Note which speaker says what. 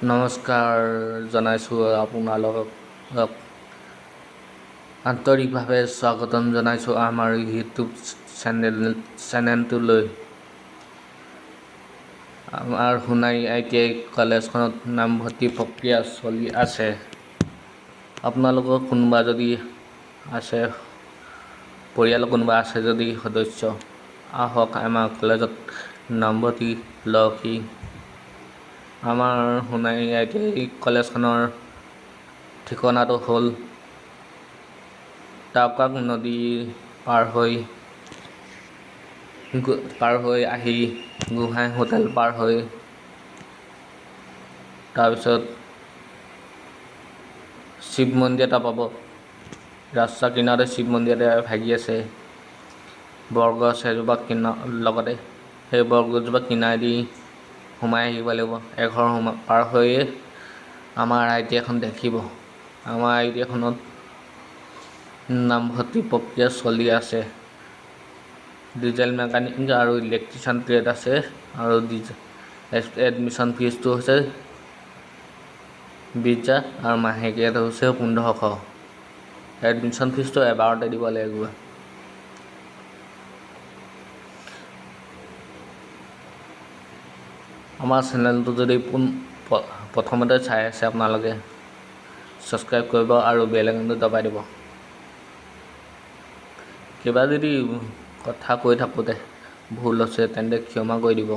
Speaker 1: নমস্কাৰ জনাইছোঁ আপোনালোকক আন্তৰিকভাৱে স্বাগতম জনাইছোঁ আমাৰ ইউটিউব চেনেলটোলৈ। আমাৰ সোণাৰী ITI কলেজখনত নামভৰ্তি প্ৰক্ৰিয়া চলি আছে। আপোনালোকৰ কোনোবা যদি আছে, পৰিয়ালৰ কোনোবা আছে যদি সদস্য, আহক আমাৰ কলেজত নামভৰ্তি লওকহি। আমাৰ সোণাৰী ITI কলেজখনৰ ঠিকনাটো হ'ল টাউকাক নদী পাৰ হৈ আহি গোহাঁই হোটেল পাৰ হৈ তাৰপিছত শিৱ মন্দিৰ এটা পাব। ৰাস্তা কিনাৰতে শিৱ মন্দিৰ এটা ভাগি আছে, বৰগছ এজোপা লগতে সেই বৰগছজোপা কিনাৰেদি সোমাই আহিব লাগিব। এঘৰ পাৰ হৈয়ে আমাৰ ITI খন দেখিব। আমাৰ ITI খনত নামভৰ্তি প্ৰক্ৰিয়া চলি আছে। ডিজেল মেকানিক আৰু ইলেক্ট্ৰিচিয়ান ট্ৰেড আছে আৰু এডমিশ্যন ফিজটো হৈছে 20,000 আৰু মাহেকীয়াটো হৈছে 1500। এডমিশ্যন ফিজটো এবাৰতে দিব লাগিব। আমাৰ চেনেলটো যদি প্ৰথমতে চাই আছে আপোনালোকে ছাবস্ক্ৰাইব কৰিব আৰু বেল আইকনটো দবাই দিব। কিবা যদি কথা কৈ থাকোঁতে ভুল হৈছে তেন্তে ক্ষমা কৰি দিব।